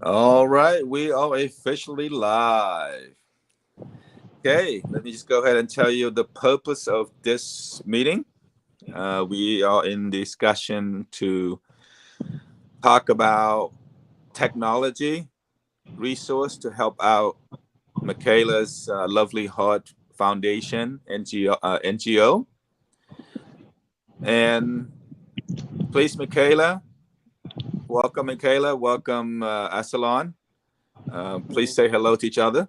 All right, we are officially live. Okay, let me just go ahead and tell you the purpose of this meeting. We are in discussion to talk about technology resource to help out Michaela's Lovely Heart Foundation NGO. And please, Michaela, welcome, Michaela. Welcome, Asalon. Please say hello to each other.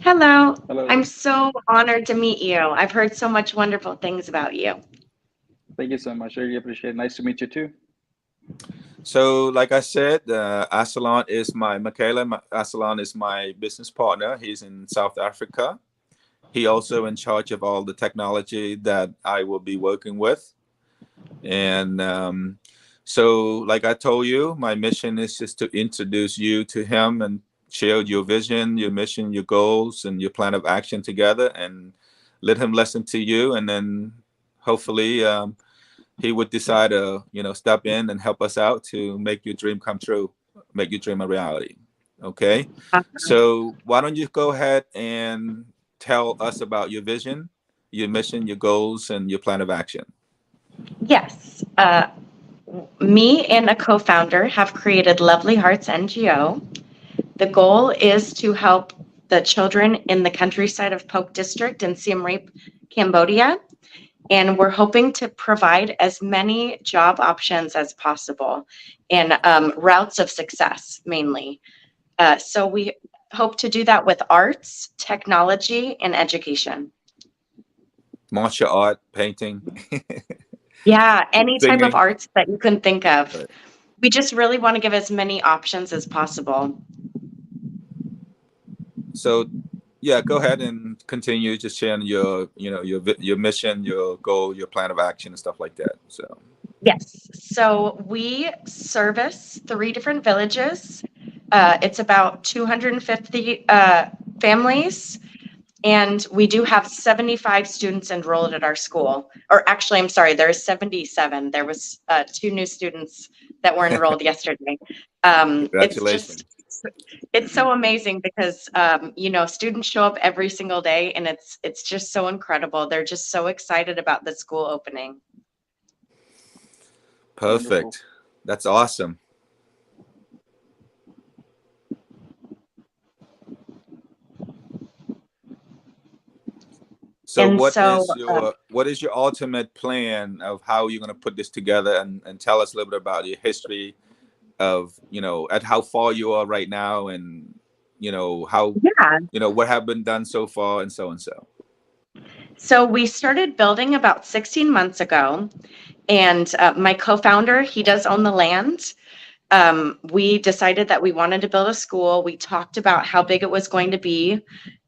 Hello. I'm Hello. so honored to meet you. I've heard so much wonderful things about you. Thank you so much. I really appreciate it. Nice to meet you too. So, like I said, Asalon is Asalon is my business partner. He's in South Africa. He also in charge of all the technology that I will be working with. And so, like I told you, my mission is just to introduce you to him and share your vision, your mission, your goals, and your plan of action together, and let him listen to you, and then hopefully he would decide to step in and help us out to make your dream come true, make your dream a reality. Okay, so why don't you go ahead and tell us about your vision, your mission, your goals, and your plan of action. Yes, me and a co founder have created Lovely Hearts NGO. The goal is to help the children in the countryside of Polk District in Siem Reap, Cambodia. And we're hoping to provide as many job options as possible and routes of success mainly. So we hope to do that with arts, technology, and education. Martial art, painting, Yeah, any type of singing. arts that you can think of. Right. We just really want to give as many options as possible. So, yeah, go ahead and continue just sharing your mission, your goal, your plan of action, and stuff like that. So, Yes. So we service three different villages. It's about 250 families, and we do have 75 students enrolled at our school. Or actually, I'm sorry, there's 77. There was two new students that were enrolled yesterday. It's just congratulations. it's so amazing because students show up every single day, and it's just so incredible. They're just so excited about the school opening. Wonderful. Perfect. That's awesome. So, And so what is your ultimate plan of how you're going to put this together, and tell us a little bit about your history of at how far you are right now, and how yeah, what have been done so far, and so and so. so we started building about 16 months ago, and my co-founder, he does own the land. We decided that we wanted to build a school. We talked about how big it was going to be,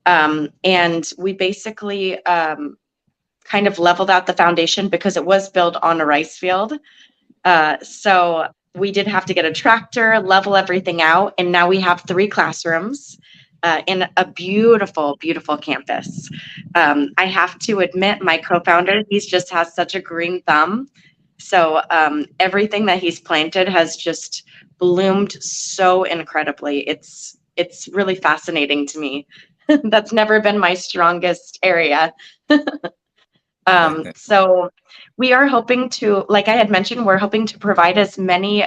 and we basically kind of leveled out the foundation because it was built on a rice field. So we did have to get a tractor, level everything out, and now we have three classrooms in a beautiful, beautiful campus. I have to admit, my co-founder, he's just has such a green thumb. So everything that he's planted has just bloomed so incredibly. It's really fascinating to me. That's never been my strongest area. So we are hoping to, like I had mentioned, we're hoping to provide as many,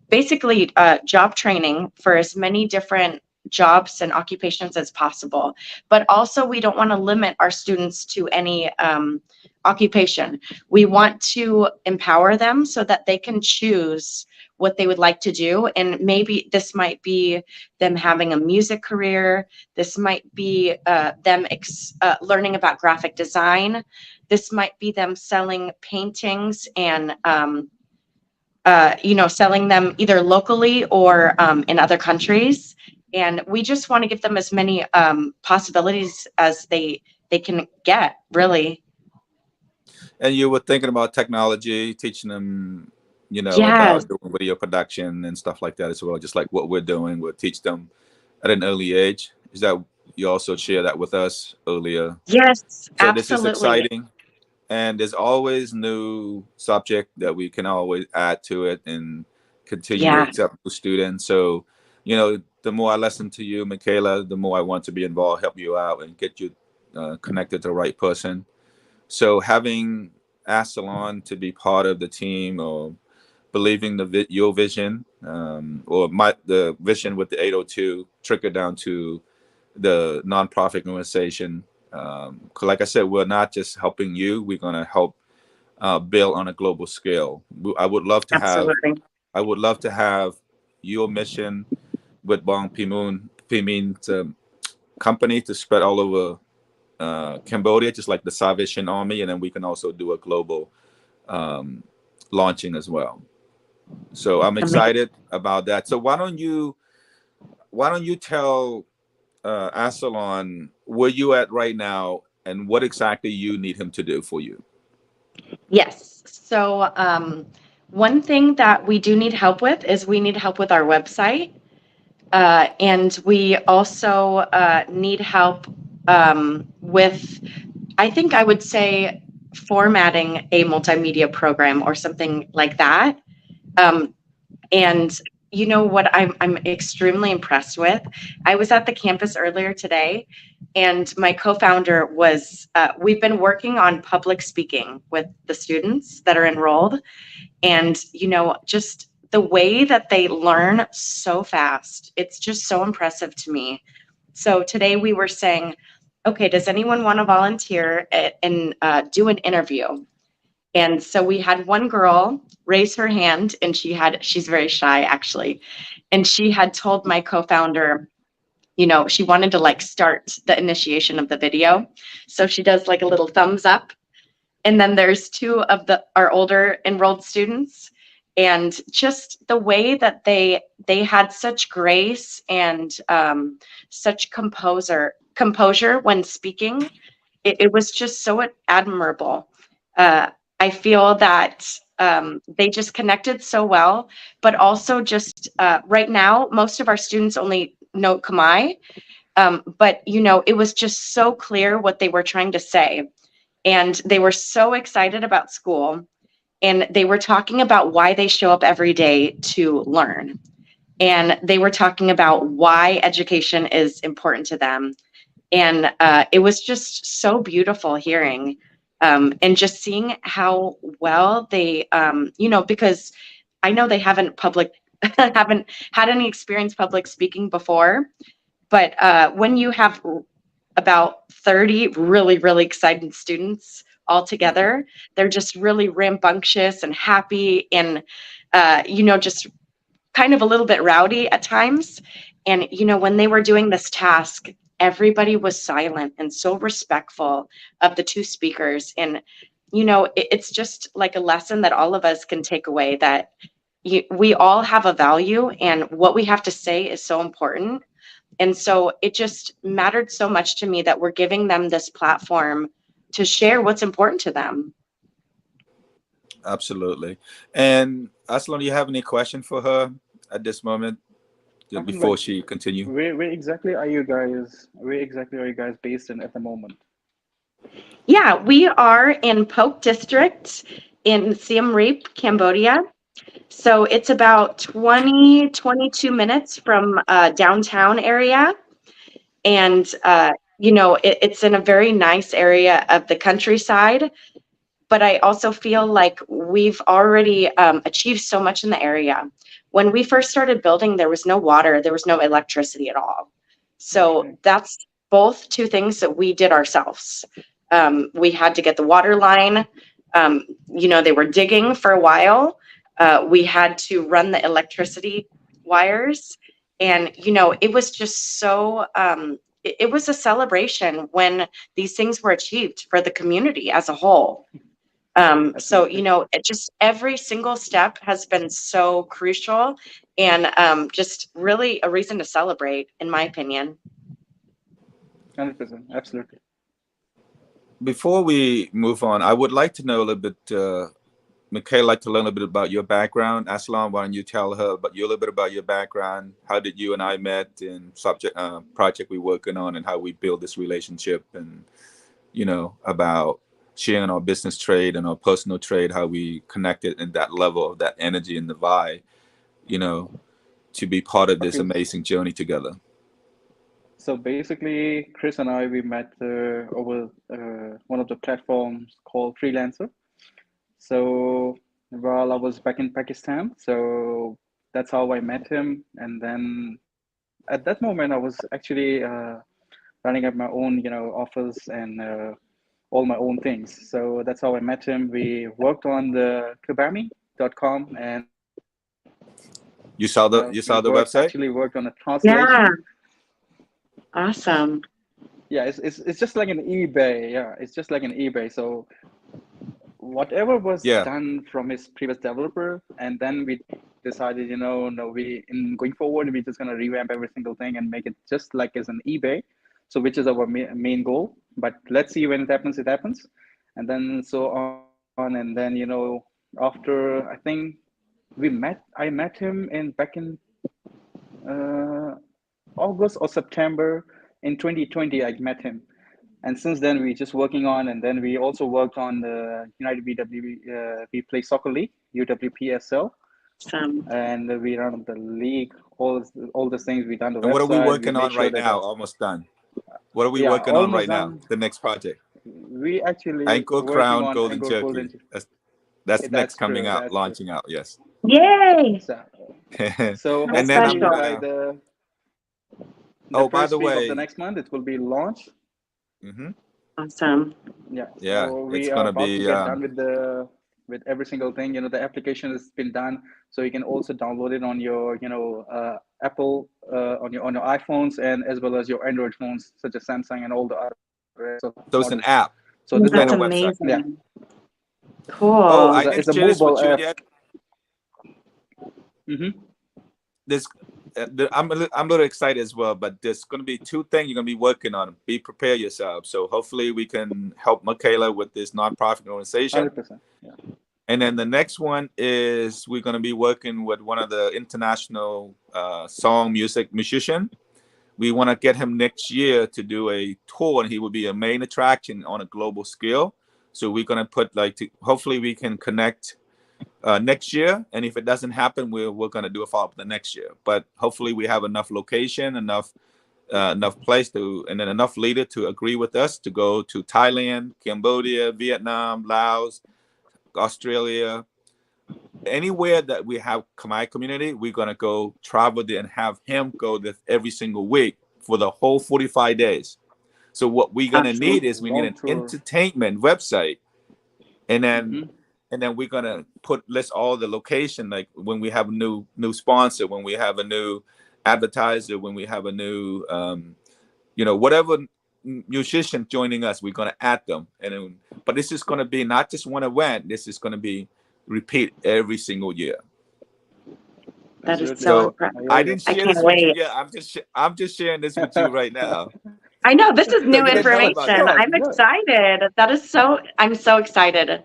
basically, job training for as many different jobs and occupations as possible. But also, we don't want to limit our students to any occupation. We want to empower them so that they can choose what they would like to do. And maybe this might be them having a music career. This might be learning about graphic design. This might be them selling paintings and selling them either locally or in other countries. And we just want to give them as many possibilities as they can get, really. And you were thinking about technology, teaching them, Yes. about doing video production and stuff like that as well, just like what we're doing. We'll teach them at an early age. Is that you also share that with us earlier? Yes, So this is absolutely. exciting, and there's always new subject that we can always add to it, and continue to Yeah, accept new students. So, the more I listen to you, Michaela, the more I want to be involved, help you out, and get you connected to the right person. So having Asalon to be part of the team, or believing your vision, or the vision with the 802, trickle down to the nonprofit organization. 'Cause like I said, we're not just helping you; we're going to help build on a global scale. I would love to have absolutely. I would love to have your mission with Bong Pimin's company to spread all over Cambodia, just like the Salvation Army, and then we can also do a global um, launching as well. So I'm Amazing. excited about that. So why don't you tell Asalon where you at right now and what exactly you need him to do for you? Yes. So, one thing that we do need help with is we need help with our website. And we also need help with, I think I would say, formatting a multimedia program or something like that. Um, and you know what I'm extremely impressed with? I was at the campus earlier today, and my co-founder was, we've been working on public speaking with the students that are enrolled. And, just the way that they learn so fast, it's just so impressive to me. So today we were saying, okay, does anyone want to volunteer and do an interview? And so we had one girl raise her hand, and she's very shy actually. And she had told my co-founder, she wanted to like start the initiation of the video. So she does like a little thumbs up. And then there's two of our older enrolled students, and just the way that they had such grace and such composure when speaking, it was just so admirable. uh, I feel that they just connected so well, but also just right now most of our students only know Khmer, but it was just so clear what they were trying to say, and they were so excited about school, and they were talking about why they show up every day to learn, and they were talking about why education is important to them. And it was just so beautiful hearing, and just seeing how well they because I know they haven't had any experience public speaking before, but when you have about 30 really, really excited students all together, they're just really rambunctious and happy, and just kind of a little bit rowdy at times. And when they were doing this task, everybody was silent and so respectful of the two speakers. And it's just like a lesson that all of us can take away, that we all have a value, and what we have to say is so important. And so it just mattered so much to me that we're giving them this platform to share what's important to them. Absolutely. And Asalon, do you have any question for her at this moment, Like, before she continue? where exactly are you guys? Where exactly are you guys based in at the moment? Yeah, we are in Polk District in Siem Reap, Cambodia. So it's about 22 minutes from downtown area. And, it's in a very nice area of the countryside. But I also feel like we've already achieved so much in the area. When we first started building, there was no water, there was no electricity at all. So Okay. that's both two things that we did ourselves. We had to get the water line. They were digging for a while. We had to run the electricity wires. And, it was just so, it was a celebration when these things were achieved for the community as a whole. So, Absolutely. it just every single step has been so crucial, and just really a reason to celebrate, in my opinion. 100%. Absolutely. Before we move on, I would like to know a little bit, Michaela, like to learn a little bit about your background. Aslan, why don't you tell her a little bit about your background? How did you and I met, in project we're working on, and how we build this relationship, and about sharing our business trade and our personal trade, how we connected in that level of that energy and the vibe. to be part of this Okay. amazing journey together? So basically, Chris and I, we met over one of the platforms called Freelancer. So while I was back in Pakistan, so that's how I met him. And then at that moment, I was actually running up my own, office and all my own things. So that's how I met him. We worked on the Kibami.com, and You saw the website? actually worked on a translation. Yeah. Awesome. Yeah, it's just like an eBay. Yeah, it's just like an eBay. So whatever was Yeah. done from his previous developer, and then we decided, no, we in going forward, we're just gonna revamp every single thing and make it just like as an eBay. So which is our main goal. But let's see when it happens, and then so on, and then after I think I met him back in August or September in 2020. I met him, and since then we're just working on. And then we also worked on the United we play soccer league, UWPSL, Awesome. and we run the league. All the things we done the And what are we website. working We on make sure right that now? Almost done. What are we Yeah, working on almost right now? done. The next project. We actually Ankle working Crown on Golden Angkor Jerky. Golden. That's next That's coming true. out, That's launching out. Yes. Yay. So That's And then I'm special. by gonna. the Oh, by first the week of the way. next month, it will be launched. Mhm. Awesome. Yeah. Yeah, So it's we are gonna about to be. get done with every single thing. The application has been done, so you can also download it on your Apple on your iPhones, and as well as your Android phones such as Samsung and all the other. So it's an app. So this is That's and a a website. amazing. Yeah. Cool. Oh, I It's a, didn't it's a share this with mobile you app. yet. Mm-hmm. I'm a little excited as well, but there's going to be two things you're going to be working on. Be prepared yourself. So hopefully we can help Michaela with this nonprofit organization. 100%. Yeah. And then the next one is we're going to be working with one of the international musician. We want to get him next year to do a tour, and he will be a main attraction on a global scale. So we're going to put hopefully we can connect next year, and if it doesn't happen, we're going to do a follow-up the next year. But hopefully we have enough location, enough place and then enough leader to agree with us to go to Thailand, Cambodia, Vietnam, Laos, Australia, anywhere that we have Khmer community. We're going to go travel there and have him go there every single week for the whole 45 days. So what we're going to need is we need an entertainment website, and then and then we're gonna list all the location, like when we have a new sponsor, when we have a new advertiser, when we have a new whatever musician joining us, we're gonna add them. But this is gonna be not just one event. This is gonna be repeat every single year. That is so impressive. I didn't share this with you yet. I'm just sharing this with you right now. I know this is new information. I'm excited. I'm so excited.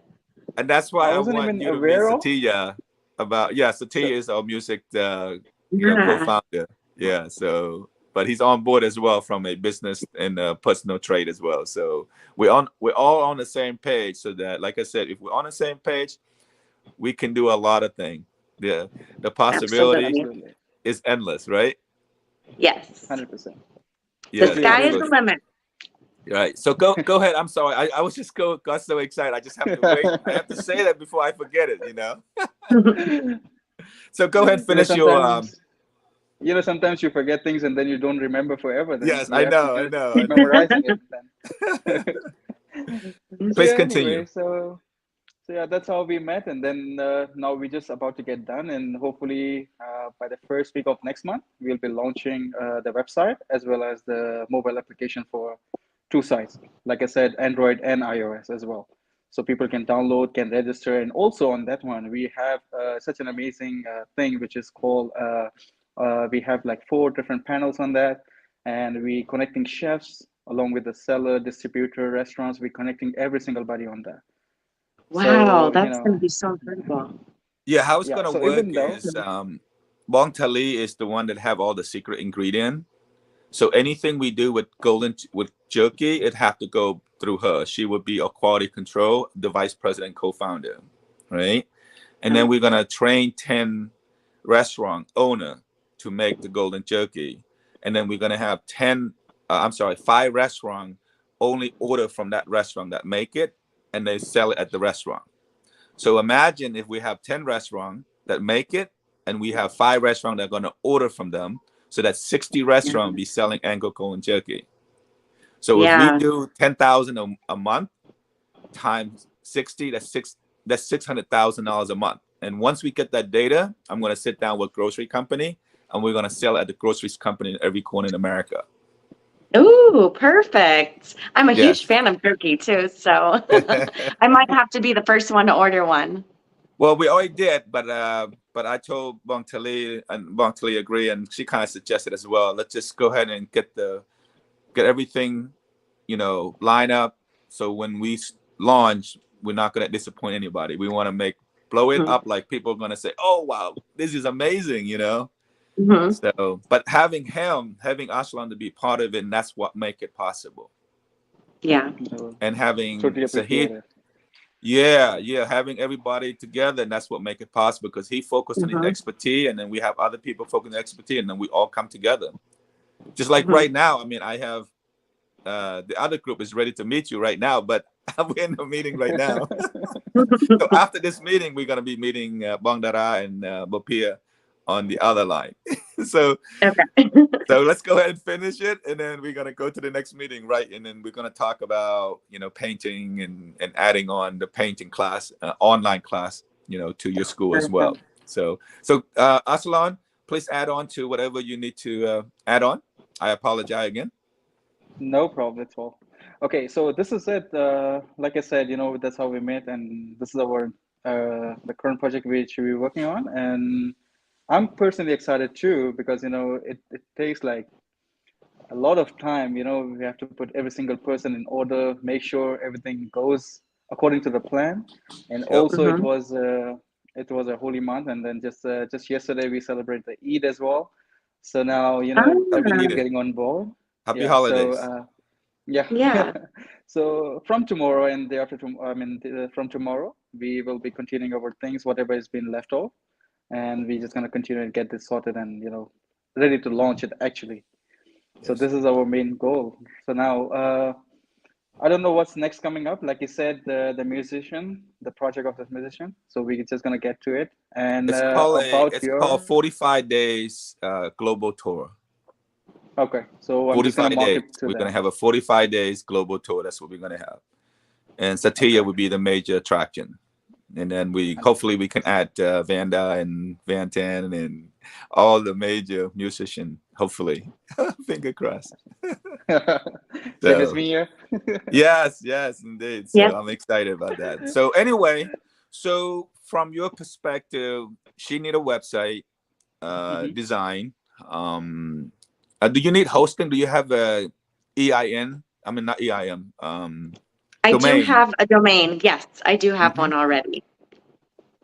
And that's why I want you to meet Satya about. Satya is our music co-founder. Yeah, so but he's on board as well from a business and personal trade as well. So we're all on the same page. So that, like I said, if we're on the same page, we can do a lot of things. The possibility is endless, right? Yes. 100%. The sky is the limit. Right. So go ahead. I'm sorry. I was just got so excited. I just have to wait. I have to say that before I forget it, So go ahead, finish your sometimes you forget things and then you don't remember forever. Then yes, I know. Memorizing it then. Please continue. Anyway, so yeah, that's how we met, and then now we're just about to get done, and hopefully by the first week of next month, we'll be launching the website as well as the mobile application for 2 sites. Like I said, Android and iOS as well. So people can download, can register. And also on that one, we have such an amazing thing, which is called, we have like 4 different panels on that. And we connecting chefs along with the seller, distributor, restaurants. We're connecting every single body on that. Wow, that's going to be so incredible. Yeah, how it's going to work is Bong Tali is the one that have all the secret ingredient. So anything we do with jerky, it have to go through her. She would be a quality control, the vice president, co-founder, right? And then we're gonna train 10 restaurant owner to make the golden jerky, and then we're going to have 5 restaurant only order from that restaurant that make it, and they sell it at the restaurant. So imagine if we have 10 restaurants that make it, and we have 5 restaurants that are going to order from them, so that 60 restaurants be selling Anchor golden jerky. So if we Yeah. do 10,000 a month times 60, that's $600,000 a month. And once we get that data, I'm going to sit down with grocery company, and we're going to sell at the grocery company in every corner in America. Ooh, perfect. I'm a Yes. huge fan of jerky too, so I might have to be the first one to order one. Well, we already did, but I told Bong Tali, and Bong Tali agreed, and she kind of suggested as well. Let's just go ahead and get everything, line up. So when we launch, we're not going to disappoint anybody. We want to blow it up, like people are going to say, "Oh wow, this is amazing," Mhm. So, but having Aslan to be part of it, and that's what make it possible. Yeah. And having Totally appreciate Sahid, it. having everybody together, and that's what make it possible, because he focused on his expertise, and then we have other people focusing on expertise, and then we all come together. Just like right now, I mean, I have the other group is ready to meet you right now, but we're in a meeting right now. So after this meeting, we're going to be meeting Bong Dara and Bopia on the other line. So let's go ahead and finish it, and then we're going to go to the next meeting, right? And then we're going to talk about painting and adding on the painting class, online class, to your school as well. So Aslan, please add on to whatever you need to add on. I apologize again. No problem at all. Okay, so this is it. Like I said, that's how we met, and this is our the current project which we're working on, and I'm personally excited too, because it takes like a lot of time. We have to put every single person in order, make sure everything goes according to the plan, and Yep. also it was a holy month, and then just yesterday we celebrated the Eid as well. So now everything is getting on board. Happy Yeah. holidays. So yeah. Yeah. So from tomorrow and day after from tomorrow we will be continuing over things whatever has been left off, and we're just gonna continue and get this sorted and ready to launch it actually. So Yes. this is our main goal. So now I don't know what's next coming up. Like you said, the project of the musician. So we're just gonna get to it. And It's called 45 days global tour. Okay, so I'm just 45 gonna mark days. it to We're that. going to have a 45 days global tour. That's what we're going to have. And Satya will be the major attraction. And then hopefully we can add Vanda and Vantan and all the major musicians, hopefully. Finger crossed. Same as me here. Yes, indeed. So Yes. I'm excited about that. So anyway, from your perspective, she need a website design. Do you need hosting? Do you have a EIN? I mean, not EIN. I domain. do have a domain. Yes, I do have one already.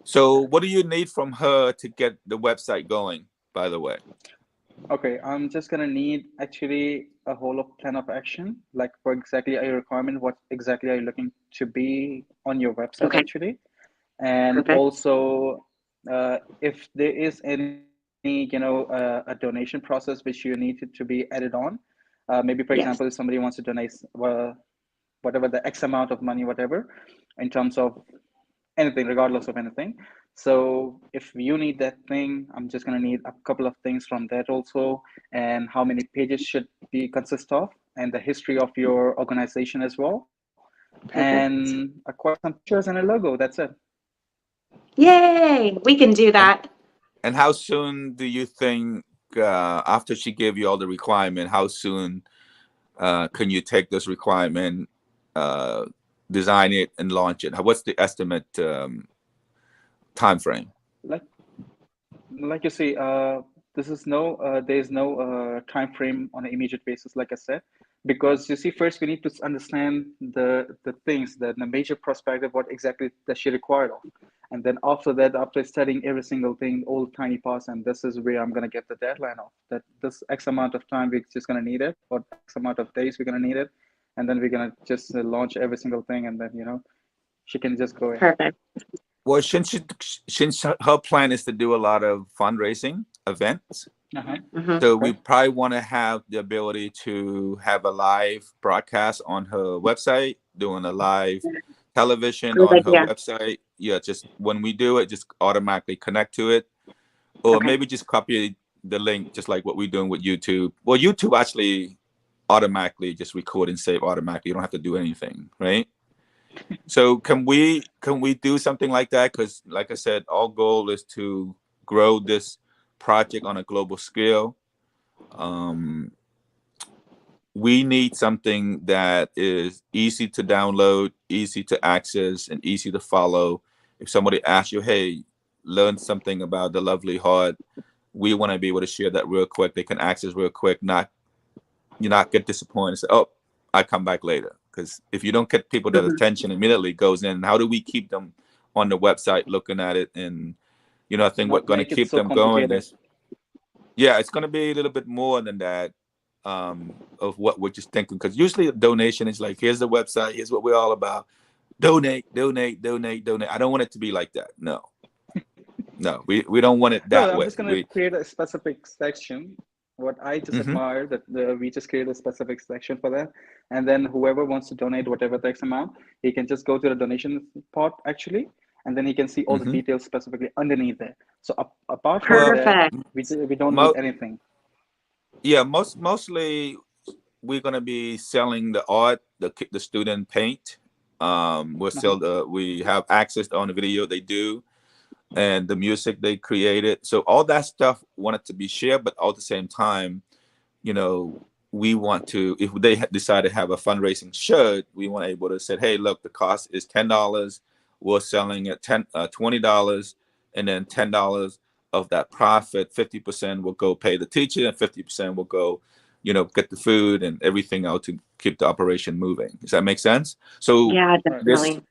So what do you need from her to get the website going, by the way? Okay, I'm just gonna need actually a whole plan of action, like for exactly your requirement, what exactly are you looking to be on your website actually, and also if there is any a donation process which you need to be added on. Maybe for example, if somebody wants to donate whatever the X amount of money, whatever, in terms of anything, regardless of anything. So if you need that thing, I'm just gonna need a couple of things from that also, and how many pages should be consist of, and the history of your organization as well, and acquire some pictures and a logo. That's it. Yay! We can do that. And how soon do you think, after she gave you all the requirement, how soon can you take this requirement, design it, and launch it? What's the estimate time frame? Like you see, this is there's no time frame on an immediate basis, like I said, because you see, first we need to understand the things, the major perspective, what exactly does she require of, and then after that, after studying every single thing, all tiny parts, and this is where I'm gonna get the deadline of that. This X amount of time we're just gonna need it, or X amount of days we're gonna need it, and then we're gonna just launch every single thing, and then she can just go ahead. Perfect. Well, since her plan is to do a lot of fundraising events, Mhm. so Okay. we probably want to have the ability to have a live broadcast on her website, doing a live television Good on her idea. website. Yeah, just when we do it, just automatically connect to it, or Okay. maybe just copy the link, just like what we're doing with YouTube. Well, YouTube actually automatically just record and save automatically. You don't have to do anything, right? So can we do something like that? Because like I said, our goal is to grow this project on a global scale. Um, we need something that is easy to download, easy to access, and easy to follow. If somebody asks you, "Hey, learn something about the Lovely Heart," we want to be able to share that real quick. They can access real quick, not get disappointed and say, "Oh, I come back later." Because if you don't get people that Mhm. attention immediately goes in, how do we keep them on the website looking at it? And I think what's Not going to make it keep so them going complicated. is, yeah, it's going to be a little bit more than that, of what we're just thinking. Because usually a donation is like, here's the website, here's what we're all about. Donate, donate, donate, donate. I don't want it to be like that. No, we don't want it No, that I'm way. just gonna create a specific section. What I just Mhm. admire that we just create a specific section for that, and then whoever wants to donate whatever the X amount, he can just go to the donation part actually, and then he can see all the Mhm. details specifically underneath there. So apart from Well, that, Perfect. we don't need mo- anything. yeah, mostly we're gonna be selling the art, the student paint. We'll Uh-huh. sell we have access on the video they do and the music they created. So all that stuff wanted to be shared, but all at the same time, you know, we want to, if they decide to have a fundraising shirt, we want to able to say, hey, look, the cost is $10. We're selling at $20, and then $10 of that profit, 50% will go pay the teacher, and 50% will go, get the food and everything out to keep the operation moving. Does that make sense? So Yeah, Right. this, definitely.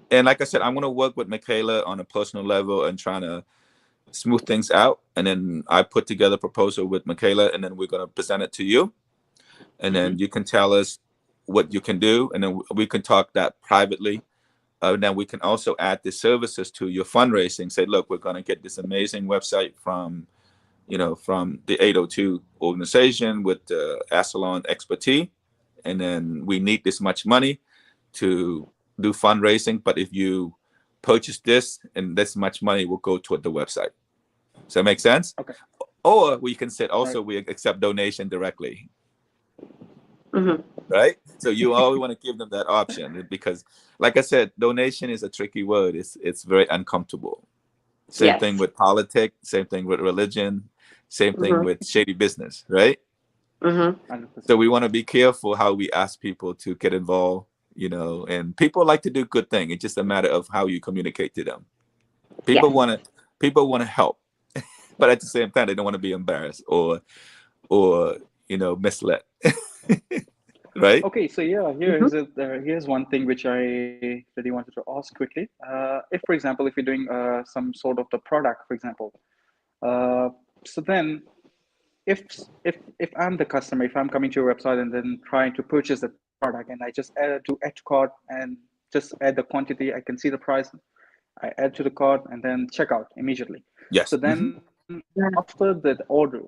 and like I said, I'm going to work with Michaela on a personal level and trying to smooth things out. And then I put together a proposal with Michaela, and then we're going to present it to you. And then you can tell us what you can do. And then we can talk that privately. And then we can also add the services to your fundraising. Say, look, we're going to get this amazing website from, from the 802 organization with the Asalon expertise. And then we need this much money to do fundraising. But if you purchase this, and this much money will go toward the website. Does that make sense? Okay. Or we can say Right. also we accept donation directly, Mhm. right? So you always want to give them that option because, like I said, donation is a tricky word. It's very uncomfortable. Same thing Yes. with politics. Same thing with religion. Same thing Mhm. with shady business, right? Mhm. 100%. So we want to be careful how we ask people to get involved. And people like to do good things. It's just a matter of how you communicate to them. People Yes. want to people want to help, but at the same time, they don't want to be embarrassed or misled. Right? Okay, so yeah, Mhm. here's one thing which I really wanted to ask quickly. If, for example, if you're doing some sort of the product, for example, uh, so then if I'm the customer, if I'm coming to your website and then trying to purchase the product, and I just add to cart and just add the quantity, I can see the price, I add to the cart and then check out immediately. So Yes. then Yeah. after that order,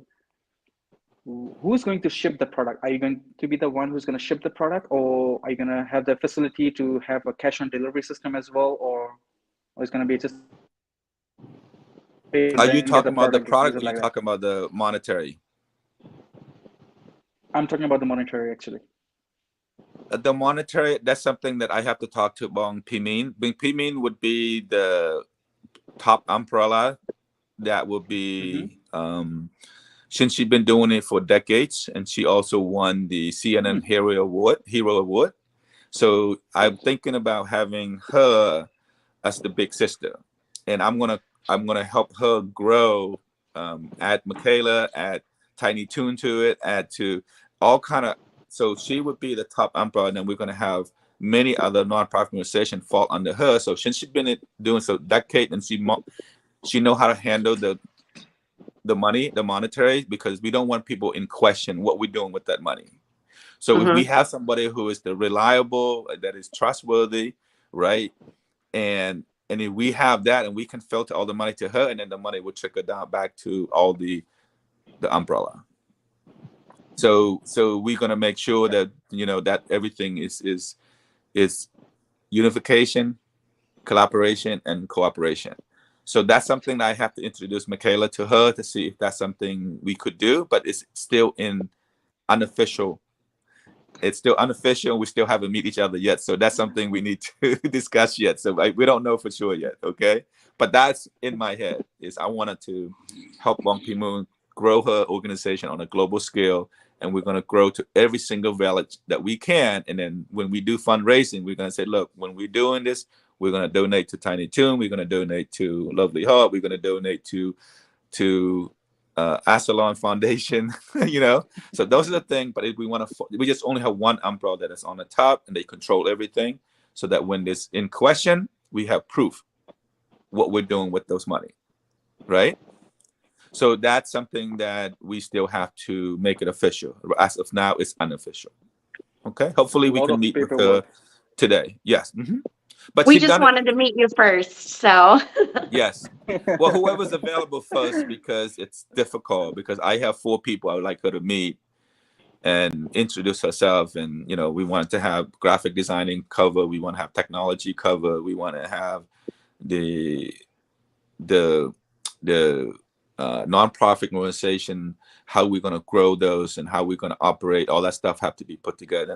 who's going to ship the product? Are you going to be the one who's going to ship the product, or are you going to have the facility to have a cash on delivery system as well, or it's going to be just pay and Are you then get the talking about the product? Is product, or it you like that? talking about the monetary? I'm talking about the monetary actually. The monetary, that's something that I have to talk to Bong Pimin. Bong Pimin would be the top umbrella that would Mm-hmm. be, since she's been doing it for decades, and she also won the CNN Hero Award. So I'm thinking about having her as the big sister, and I'm gonna help her grow. Add Michaela, add Tiny Toon to it, add to all kind of. So she would be the top umbrella, and then we're gonna have many other nonprofit organizations fall under her. So since she's been doing so decade, and she know how to handle the money, the monetary, because we don't want people in question what we're doing with that money. So if we Mhm. have somebody who is the reliable, that is trustworthy, right, and And if we have that, and we can filter all the money to her, and then the money will trickle down back to all the umbrella. So we're gonna make sure that that everything is unification, collaboration, and cooperation. So that's something that I have to introduce Michaela to her to see if that's something we could do, but it's still unofficial. It's still unofficial. We still haven't met each other yet. So that's something we need to discuss yet. So we don't know for sure yet. Okay. But that's in my head is I wanted to help Wong Pui Moon grow her organization on a global scale. And we're going to grow to every single village that we can. And then when we do fundraising, we're going to say, look, when we're doing this, we're going to donate to Tiny Toon. We're going to donate to Lovely Heart. We're going to donate to Asalon Foundation, So those are the things. But if we want to, we just only have one umbrella that is on the top, and they control everything, so that when this in question, we have proof what we're doing with those money, right? So that's something that we still have to make it official. As of now, it's unofficial. Okay. Hopefully, we can meet with her today. Yes. Mm-hmm. But we just wanted to meet you first, so. Yes. Well, whoever's available first, because it's difficult. Because I have 4 people I would like her to meet and introduce herself, and we want to have graphic designing cover. We want to have technology cover. We want to have the nonprofit organization, how we're going to grow those and how we're going to operate. All that stuff have to be put together.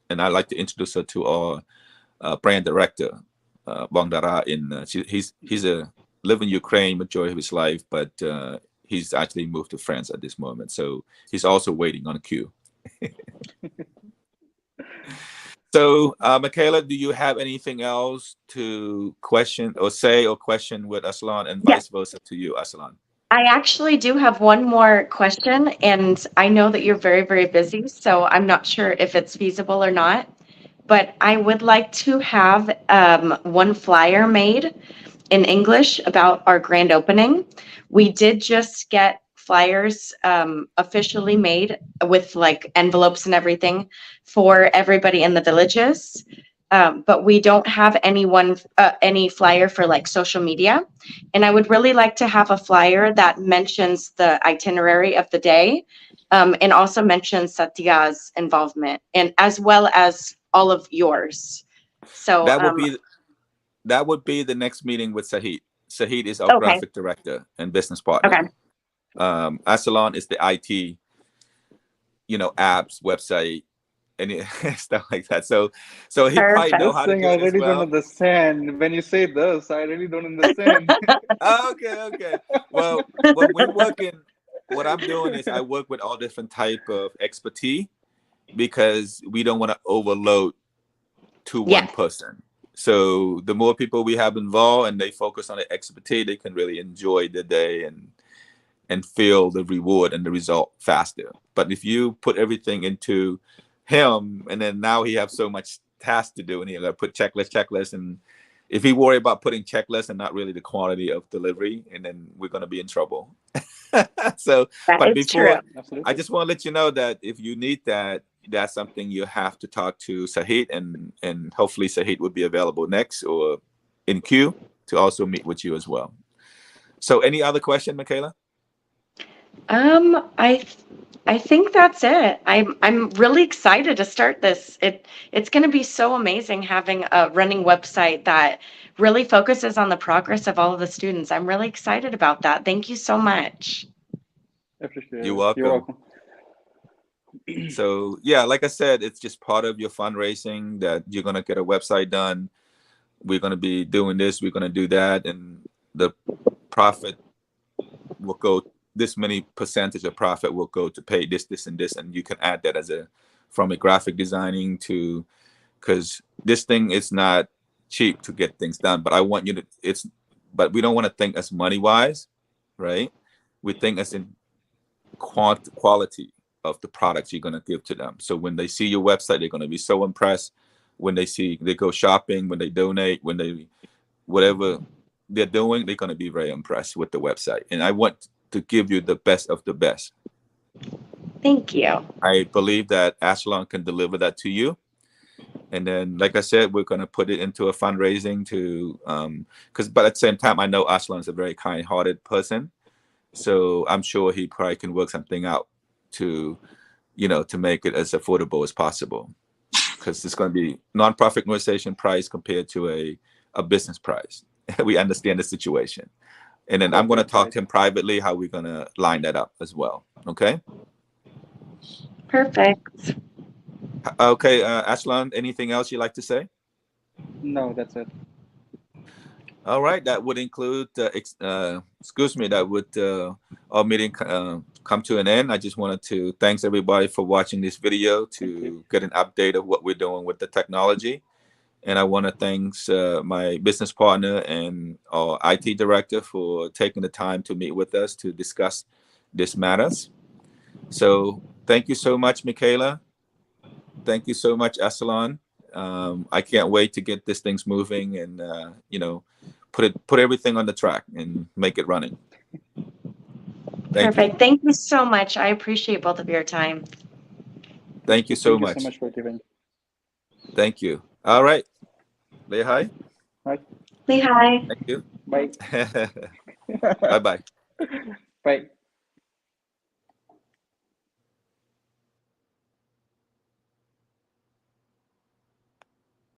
And I like to introduce her to our brand director, Bong Dara. He's a live in Ukraine majority of his life, but he's actually moved to France at this moment. So he's also waiting on a queue. So, Michaela, do you have anything else to question with Aslan, and vice versa to you, Aslan? I actually do have one more question, and I know that you're very, very busy, so I'm not sure if it's feasible or not, but I would like to have one flyer made in English about our grand opening. We did just get flyers officially made with like envelopes and everything for everybody in the villages. But we don't have any flyer for like social media. And I would really like to have a flyer that mentions the itinerary of the day, and also mentions Satya's involvement, and as well as all of yours. So that would be the next meeting with Sahid. Sahid is our graphic director and business partner. Okay. Asalon is the IT, apps, website, and stuff like that. So he probably know how to do it as well. Don't understand. When you say this, I really don't understand. Okay. Well, when we're working, what I'm doing is I work with all different type of expertise, because we don't want to overload to one person. So the more people we have involved and they focus on the expertise, they can really enjoy the day and feel the reward and the result faster. But if you put everything into him, and then now he has so much task to do, and he got to put checklist, and if he worry about putting checklists and not really the quality of delivery, and then we're going to be in trouble. So, but before, I just want to let you know that if you need that, that's something you have to talk to Sahid, and hopefully Sahid would be available next or in queue to also meet with you as well. So any other question, Michaela? I think that's it. I'm really excited to start this. It's going to be so amazing having a running website that really focuses on the progress of all of the students. I'm really excited about that. Thank you so much. You're welcome. So yeah, like I said, it's just part of your fundraising that you're going to get a website done. We're going to be doing this, we're going to do that, and the profit will go, this many percentage of profit will go to pay this, and this, and you can add that from a graphic designing to, because this thing is not cheap to get things done. But I want you to, but we don't want to think as money wise, right? We think as in quality of the products you're going to give to them. So when they see your website, they're going to be so impressed. When they go shopping, when they donate, when they, whatever they're doing, they're going to be very impressed with the website. And I want to give you the best of the best. Thank you. I believe that Ashlon can deliver that to you. And then, like I said, we're going to put it into a fundraising to, but at the same time, I know Aslan is a very kind-hearted person. So I'm sure he probably can work something out to, to make it as affordable as possible. Because it's going to be nonprofit organization price compared to a business price. We understand the situation. And then I'm going to talk to him privately how we're going to line that up as well. Okay? Perfect. Okay, Aslan, anything else you'd like to say? No, that's it. All right, that would include, that would, our meeting come to an end. I just wanted to thanks everybody for watching this video to get an update of what we're doing with the technology. And I want to thanks my business partner and our IT director for taking the time to meet with us to discuss this matters. So thank you so much, Michaela. Thank you so much, Aslan. I can't wait to get this things moving and put everything on the track and make it running. Perfect. Thank you so much. I appreciate both of your time. Thank you so much. Thank you so much for giving. Thank you. All right. Say hi. Hi. Say hi. Thank you. Bye. Bye-bye. Bye.